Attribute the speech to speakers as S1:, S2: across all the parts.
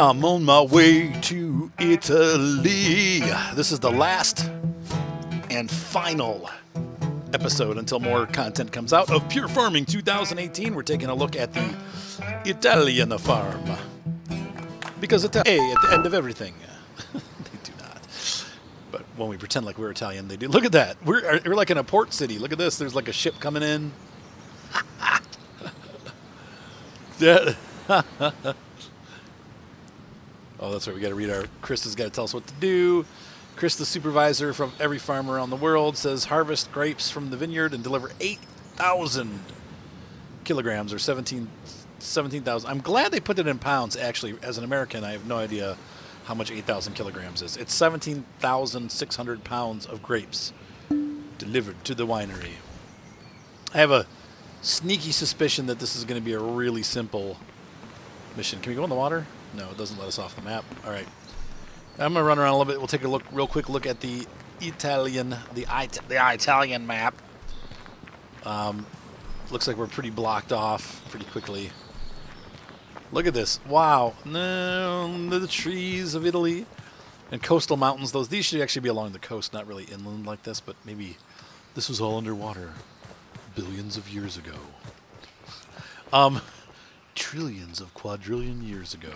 S1: I'm on my way to Italy. This is the last and final episode until more content comes out of Pure Farming 2018. We're taking a look at the Italian farm. Because it's A at the end of everything. They do not. But when we pretend like we're Italian, they do. Look at that. We're like in a port city. Look at this. There's like a ship coming in. Yeah. Oh, that's right. We got to read our. Chris has got to tell us what to do. Chris, the supervisor from every farm around the world, says harvest grapes from the vineyard and deliver 8,000 kilograms or 17,000. I'm glad they put it in pounds, actually. As an American, I have no idea how much 8,000 kilograms is. It's 17,600 pounds of grapes delivered to the winery. I have a sneaky suspicion that this is going to be a really simple mission. Can we go in the water? No, it doesn't let us off the map. All right. I'm going to run around a little bit. We'll take a real quick look at the Italian map. Looks like we're pretty blocked off pretty quickly. Look at this. Wow. No, the trees of Italy and coastal mountains. These should actually be along the coast, not really inland like this, but maybe this was all underwater billions of years ago. Trillions of quadrillion years ago.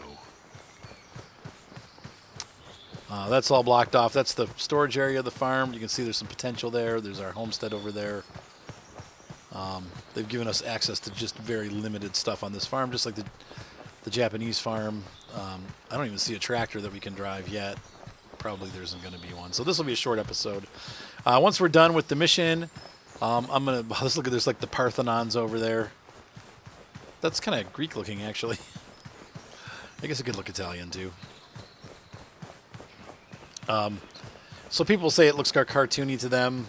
S1: That's all blocked off. That's the storage area of the farm. You can see there's some potential there. There's our homestead over there. They've given us access to just very limited stuff on this farm, just like the Japanese farm. I don't even see a tractor that we can drive yet. Probably there isn't going to be one. So this will be a short episode. Once we're done with the mission, I'm going to... Let's look at... There's like the Parthenons over there. That's kind of Greek looking, actually. I guess it could look Italian, too. So people say it looks cartoony to them.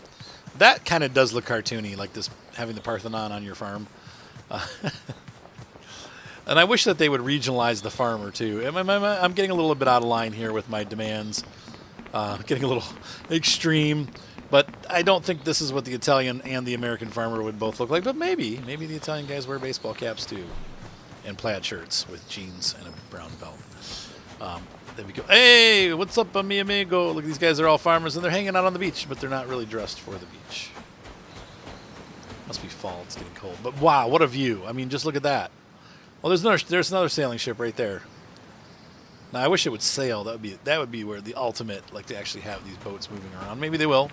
S1: That kind of does look cartoony, like this, having the Parthenon on your farm. And I wish that they would regionalize the farmer, too. I'm getting a little bit out of line here with my demands. Getting a little extreme. But I don't think this is what the Italian and the American farmer would both look like. But maybe the Italian guys wear baseball caps too, and plaid shirts with jeans and a brown belt. There we go. Hey, what's up, mi amigo? Look, these guys are all farmers, and they're hanging out on the beach, but they're not really dressed for the beach. Must be fall. It's getting cold. But wow, what a view! I mean, just look at that. Well, there's another sailing ship right there. Now, I wish it would sail. That would be where the ultimate, like, to actually have these boats moving around. Maybe they will.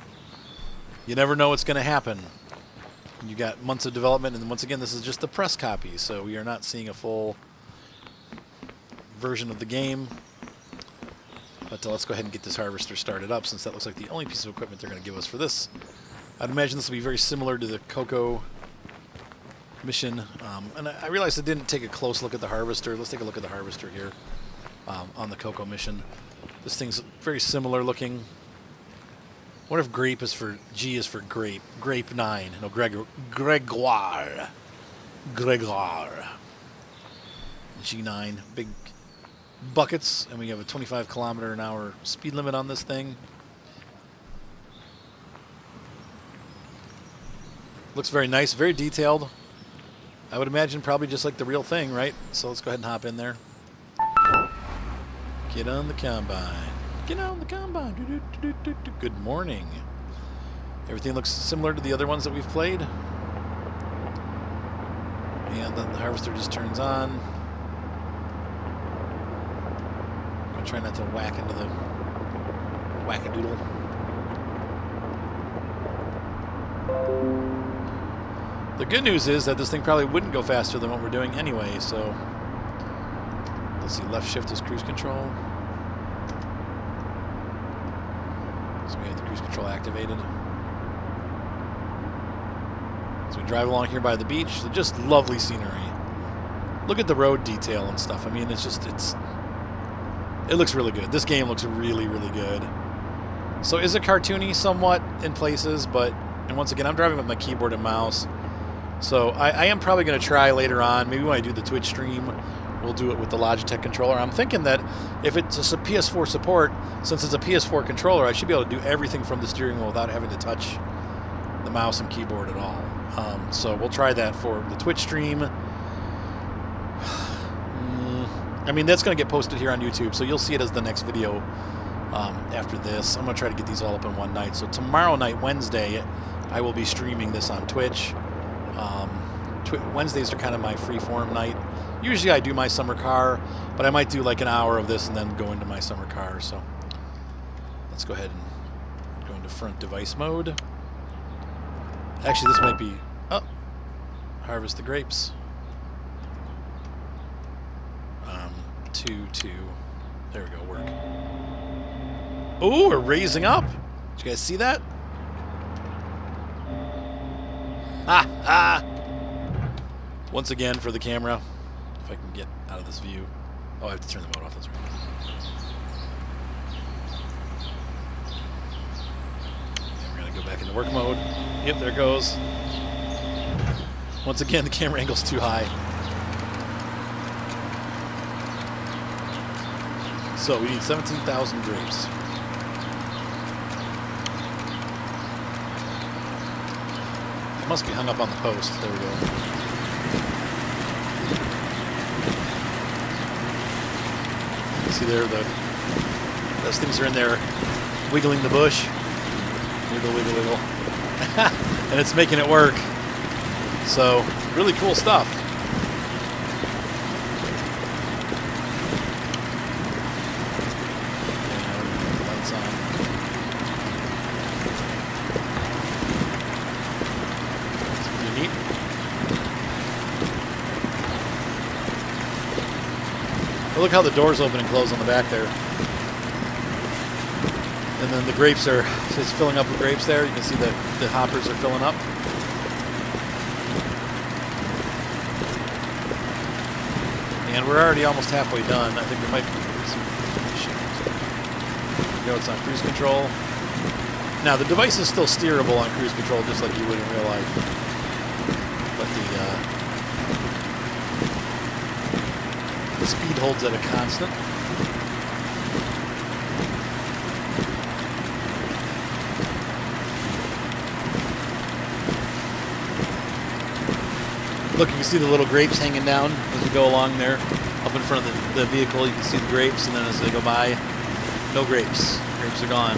S1: You never know what's going to happen. You got months of development, and once again, this is just the press copy, so we are not seeing a full version of the game. But let's go ahead and get this harvester started up, since that looks like the only piece of equipment they're going to give us for this. I'd imagine this will be very similar to the cocoa mission. And I realized I didn't take a close look at the harvester. Let's take a look at the harvester here on the cocoa mission. This thing's very similar looking. What if grape is for G is for grape? Grape 9. No, Gregoire. G9. Big buckets, and we have a 25-kilometer-an-hour speed limit on this thing. Looks very nice, very detailed. I would imagine probably just like the real thing, right? So let's go ahead and hop in there. Get on the combine. Get on the combine. Good morning. Everything looks similar to the other ones that we've played. And then the harvester just turns on. I'm going to try not to whack into the wackadoodle. The good news is that this thing probably wouldn't go faster than what we're doing anyway, so... Let's see, left shift is cruise control. So we have the cruise control activated. So we drive along here by the beach. So just lovely scenery. Look at the road detail and stuff. I mean, it looks really good. This game looks really, really good. So is it cartoony somewhat in places, but, and once again, I'm driving with my keyboard and mouse. So I am probably going to try later on, maybe when I do the Twitch stream, we'll do it with the Logitech controller. I'm thinking that if it's a PS4 support, since it's a PS4 controller, I should be able to do everything from the steering wheel without having to touch the mouse and keyboard at all. So we'll try that for the Twitch stream. I mean, that's going to get posted here on YouTube, so you'll see it as the next video after this. I'm going to try to get these all up in one night. So tomorrow night, Wednesday, I will be streaming this on Twitch. Wednesdays are kind of my free-form night. Usually I do my summer car, but I might do like an hour of this and then go into my summer car. So let's go ahead and go into front device mode. Actually, this might be... Oh, harvest the grapes. 2. There we go, work. Oh, we're raising up. Did you guys see that? Ha ha! Once again for the camera, if I can get out of this view. Oh, I have to turn the mode off, that's right. And we're going to go back into work mode. Yep, there it goes. Once again, the camera angle's too high. So we need 17,000 grapes. It must be hung up on the post. There we go. See there, those things are in there wiggling the bush. Wiggle, wiggle, wiggle. And it's making it work. So, really cool stuff. Look how the doors open and close on the back there. And then the grapes are, it's filling up with grapes there. You can see the hoppers are filling up. And we're already almost halfway done. I think we might be go, it's on cruise control. Now the device is still steerable on cruise control just like you would in real life. But the speed holds at a constant. Look, you can see the little grapes hanging down as we go along there. Up in front of the vehicle, you can see the grapes, and then as they go by, no grapes. Grapes are gone.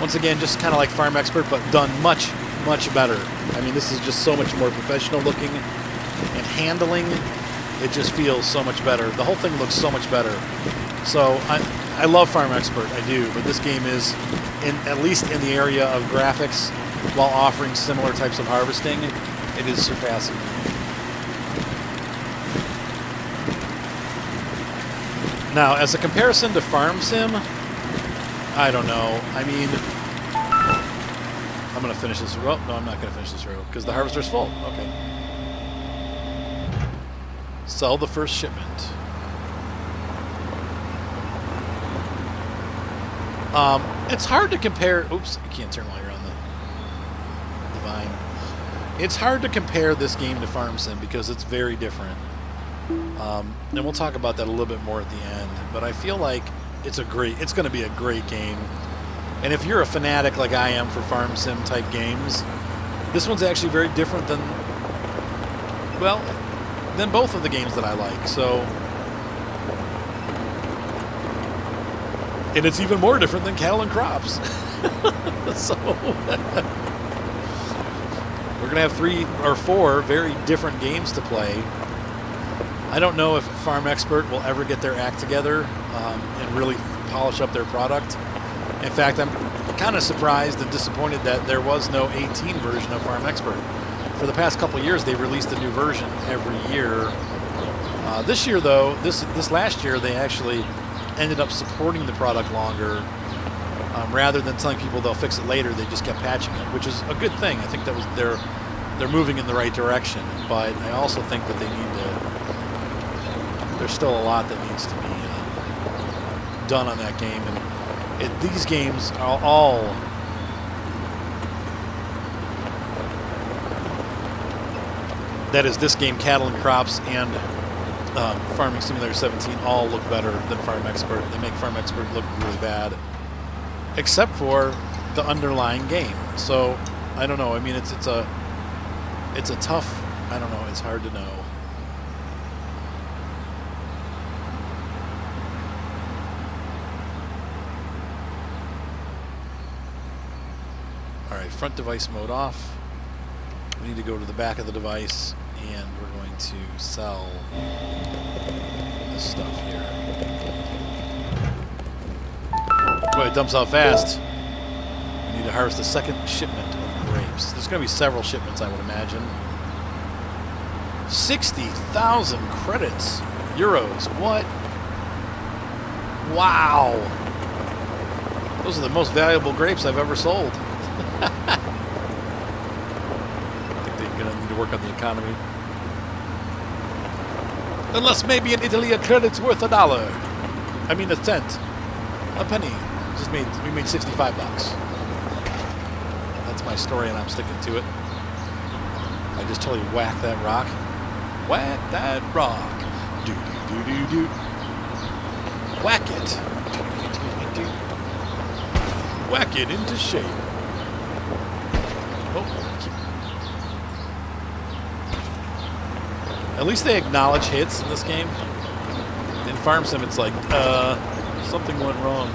S1: Once again, just kind of like Farm Expert, but done much, much better. I mean, this is just so much more professional looking, and handling, it just feels so much better. The whole thing looks so much better. So I love Farm Expert, I do, but this game is, at least in the area of graphics, while offering similar types of harvesting, it is surpassing. Now, as a comparison to Farm Sim, I don't know. I mean, I'm going to finish this row. No, I'm not going to finish this row because the harvester's full. Okay. Sell the first shipment. It's hard to compare. Oops, you can't turn while you're on the vine. It's hard to compare this game to Farm Sim because it's very different. And we'll talk about that a little bit more at the end. But I feel like it's going to be a great game. And if you're a fanatic like I am for Farm Sim type games, this one's actually very different than, well, than both of the games that I like. So, and it's even more different than Cattle and Crops. So, we're going to have 3 or 4 very different games to play. I don't know if Farm Expert will ever get their act together and really polish up their product. In fact, I'm kind of surprised and disappointed that there was no 18 version of Farm Expert. For the past couple of years, they've released a new version every year. This year, though, this last year, they actually ended up supporting the product longer. Rather than telling people they'll fix it later, they just kept patching it, which is a good thing. I think that was they're moving in the right direction. But I also think that they need to. There's still a lot that needs to be done on that game, and these games are all that is this game, Cattle and Crops, and Farming Simulator 17 all look better than Farm Expert. They make Farm Expert look really bad, except for the underlying game. So I don't know. I mean, it's a tough. I don't know. It's hard to know. right, front device mode off. We need to go to the back of the device, and we're going to sell this stuff here. Boy, it dumps out fast. We need to harvest the second shipment of grapes. There's going to be several shipments, I would imagine. 60,000 credits. Euros. What? Wow. Those are the most valuable grapes I've ever sold. I think they're going to need to work on the economy. Unless maybe in Italy a credit's worth $1. I mean a cent. A penny. We made 65 bucks. That's my story and I'm sticking to it. I just totally whacked that rock. Whack that rock. Do do do do do. Whack it. Whack it into shape. Oh, at least they acknowledge hits in this game. In Farm Sim, it's like, something went wrong.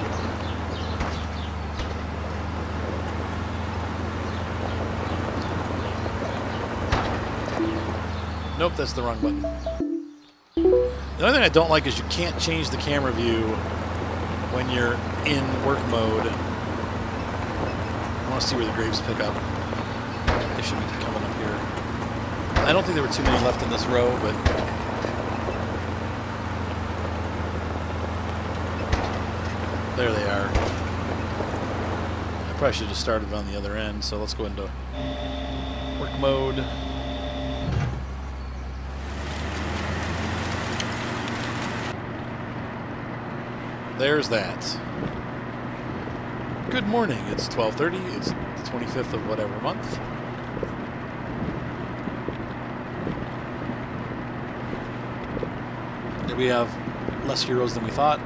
S1: Nope, that's the wrong button. The other thing I don't like is you can't change the camera view when you're in work mode. I want to see where the grapes pick up. They should be coming up here. I don't think there were too many left in this row, but... there they are. I probably should have started on the other end, so let's go into work mode. There's that. Good morning. It's 12:30. It's the 25th of whatever month. We have less heroes than we thought.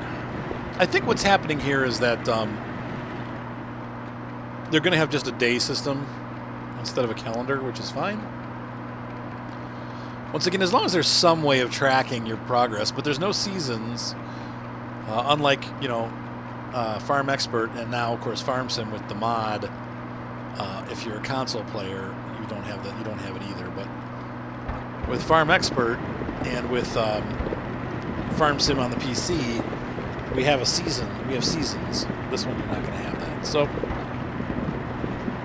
S1: I think what's happening here is that they're going to have just a day system instead of a calendar, which is fine. Once again, as long as there's some way of tracking your progress, but there's no seasons. Unlike, you know, Farm Expert and now, of course, Farm Sim with the mod, if you're a console player, you don't have that. You don't have it either. But with Farm Expert and with Farm Sim on the PC, we have a season. We have seasons. This one, you're not going to have that. So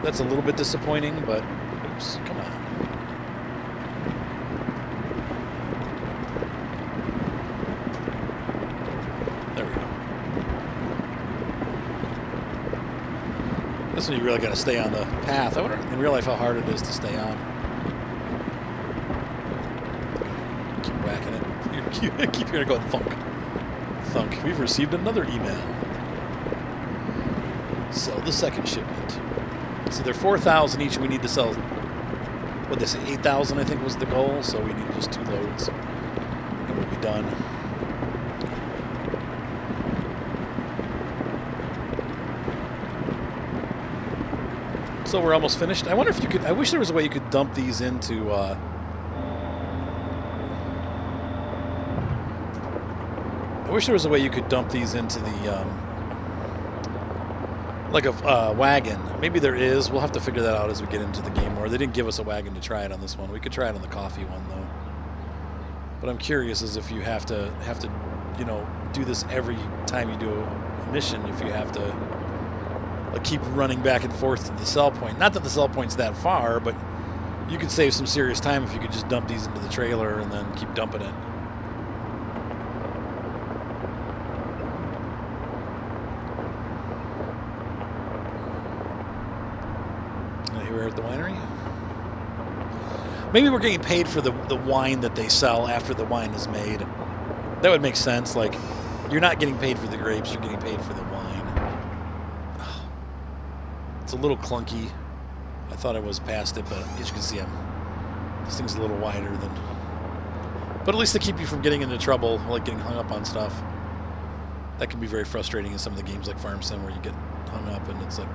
S1: that's a little bit disappointing. But oops, come on. This one you really got to stay on the path. I wonder in real life how hard it is to stay on. Keep whacking it. Keep hearing it going thunk. Thunk. We've received another email. Sell the second shipment. So they're 4,000 each. We need to sell, what they say, 8,000 I think was the goal. So we need just 2 loads and we'll be done. So we're almost finished. I wonder if you could... I wish there was a way you could dump these into... I wish there was a way you could dump these into the... like a wagon. Maybe there is. We'll have to figure that out as we get into the game more. They didn't give us a wagon to try it on this one. We could try it on the coffee one, though. But I'm curious as if you have to, you know, do this every time you do a mission, if you have to... like keep running back and forth to the sell point. Not that the sell point's that far, but you could save some serious time if you could just dump these into the trailer and then keep dumping it. Here we're at the winery. Maybe we're getting paid for the wine that they sell after the wine is made. That would make sense. Like, you're not getting paid for the grapes, you're getting paid for the wine. It's a little clunky. I thought I was past it, but as you can see, this thing's a little wider than... But at least to keep you from getting into trouble, like getting hung up on stuff. That can be very frustrating in some of the games like Farm Sim where you get hung up and it's like...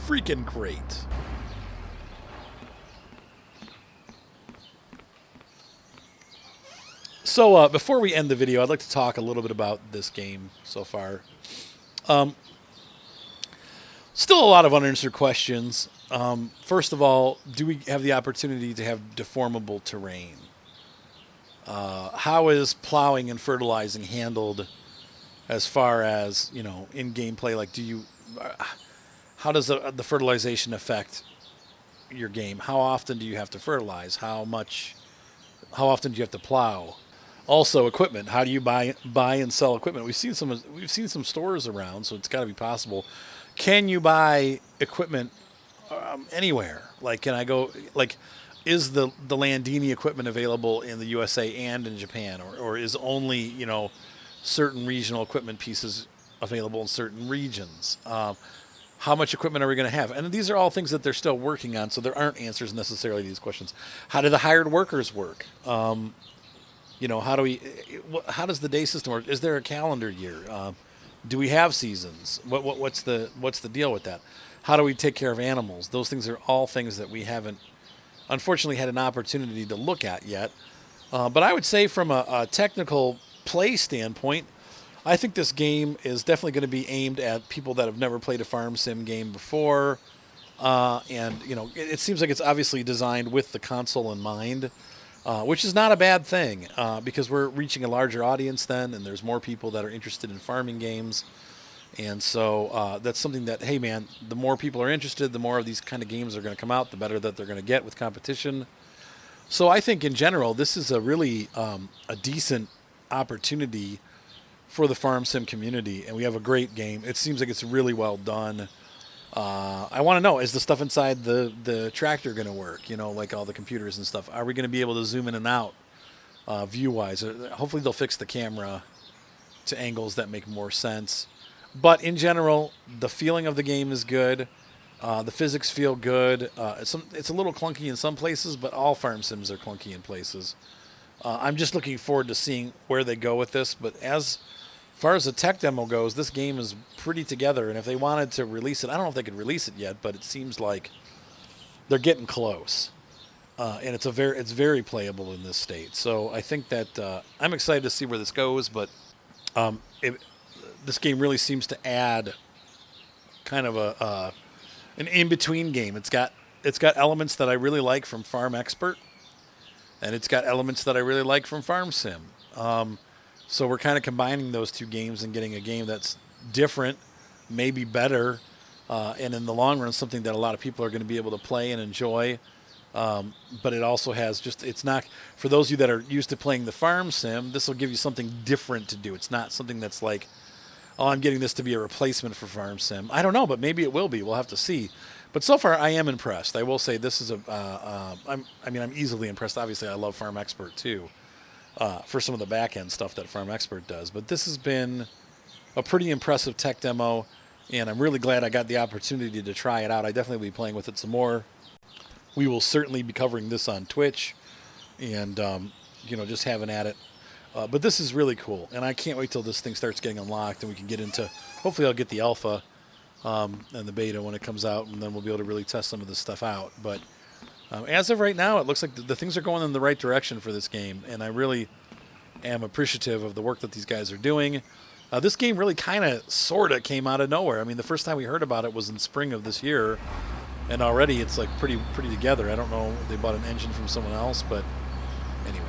S1: freaking great. So before we end the video, I'd like to talk a little bit about this game so far. Still a lot of unanswered questions. First of all, do we have the opportunity to have deformable terrain? How is plowing and fertilizing handled as far as, in gameplay? Like, how does the fertilization affect your game? How often do you have to fertilize? How often do you have to plow? Also, equipment. How do you buy and sell equipment? We've seen some stores around, so it's got to be possible. Can you buy equipment anywhere? Like, can I go? Like, is the Landini equipment available in the USA and in Japan, or is only certain regional equipment pieces available in certain regions? How much equipment are we going to have? And these are all things that they're still working on, so there aren't answers necessarily to these questions. How do the hired workers work? How does the day system work? Is there a calendar year? Do we have seasons? What's the deal with that? How do we take care of animals? Those things are all things that we haven't, unfortunately, had an opportunity to look at yet. But I would say from a technical play standpoint, I think this game is definitely going to be aimed at people that have never played a farm sim game before. It seems like it's obviously designed with the console in mind, which is not a bad thing because we're reaching a larger audience then, and there's more people that are interested in farming games. And so that's something that, hey, man, the more people are interested, the more of these kind of games are going to come out, the better that they're going to get with competition. So I think in general, this is a really a decent opportunity for the farm sim community, and we have a great game. It seems like it's really well done. I want to know, is the stuff inside the tractor going to work? Like all the computers and stuff. Are we going to be able to zoom in and out view-wise? Hopefully they'll fix the camera to angles that make more sense. But in general, the feeling of the game is good. The physics feel good. It's a little clunky in some places, but all farm sims are clunky in places. I'm just looking forward to seeing where they go with this. But as far as the tech demo goes, this game is pretty together. And if they wanted to release it, I don't know if they could release it yet, but it seems like they're getting close. And it's very playable in this state. So I think that I'm excited to see where this goes. But this game really seems to add kind of an in-between game. It's got elements that I really like from Farm Expert, and it's got elements that I really like from Farm Sim. So we're kind of combining those two games and getting a game that's different, maybe better, and in the long run, something that a lot of people are going to be able to play and enjoy. But it also has it's not, for those of you that are used to playing the Farm Sim, this will give you something different to do. It's not something that's like, oh, I'm getting this to be a replacement for Farm Sim. I don't know, but maybe it will be. We'll have to see. But so far, I am impressed. I will say this is I'm easily impressed. Obviously, I love Farm Expert too, for some of the back-end stuff that Farm Expert does. But this has been a pretty impressive tech demo, and I'm really glad I got the opportunity to try it out. I definitely will be playing with it some more. We will certainly be covering this on Twitch, and just having at it. But this is really cool, and I can't wait till this thing starts getting unlocked and we can get into, hopefully I'll get the alpha and the beta when it comes out, and then we'll be able to really test some of this stuff out. But as of right now, it looks like the things are going in the right direction for this game, and I really am appreciative of the work that these guys are doing. This game really kind of, sort of came out of nowhere. I mean, the first time we heard about it was in spring of this year, and already it's like pretty together. I don't know if they bought an engine from someone else, but anyway.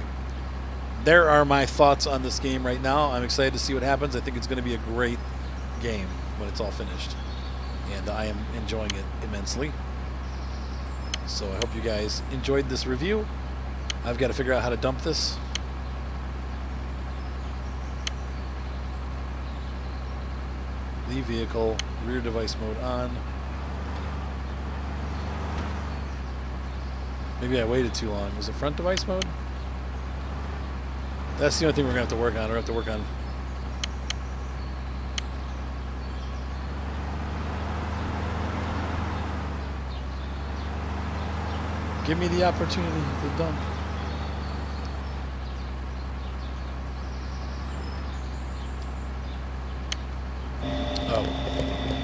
S1: There are my thoughts on this game right now. I'm excited to see what happens. I think it's going to be a great game when it's all finished, and I am enjoying it immensely. So I hope you guys enjoyed this review. I've got to figure out how to dump this. Leave vehicle, rear device mode on. Maybe I waited too long. Was it front device mode? That's the only thing we're going to have to work on. We're going to have to work on. Give me the opportunity to dump. Oh.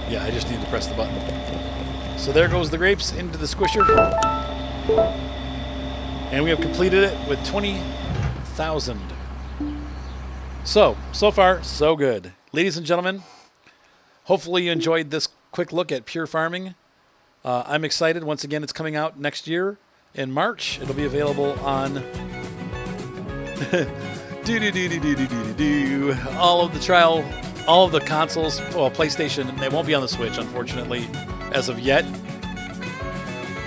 S1: Yeah, I just need to press the button. So there goes the grapes into the squisher. And we have completed it with 20,000. So far, so good. Ladies and gentlemen, hopefully you enjoyed this quick look at Pure Farming. I'm excited. Once again, it's coming out next year in March. It'll be available on all of the consoles. Well, PlayStation. They won't be on the Switch, unfortunately, as of yet.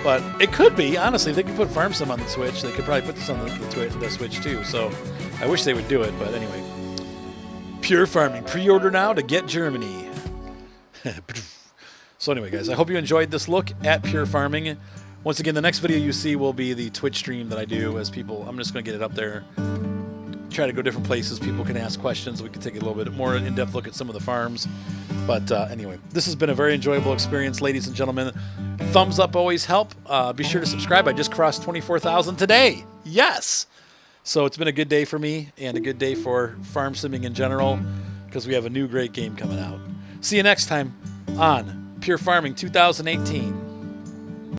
S1: But it could be, honestly. If they could put Farm Sim on the Switch, they could probably put this on the Switch too. So I wish they would do it. But anyway, Pure Farming. Pre-order now to get Germany. So anyway, guys, I hope you enjoyed this look at Pure Farming. Once again, the next video you see will be the Twitch stream that I do as people. I'm just going to get it up there. Try to go different places. People can ask questions. We can take a little bit more in-depth look at some of the farms. But anyway, this has been a very enjoyable experience, ladies and gentlemen. Thumbs up always help. Be sure to subscribe. I just crossed 24,000 today. Yes! So it's been a good day for me and a good day for farm simming in general because we have a new great game coming out. See you next time on Pure Farming 2018.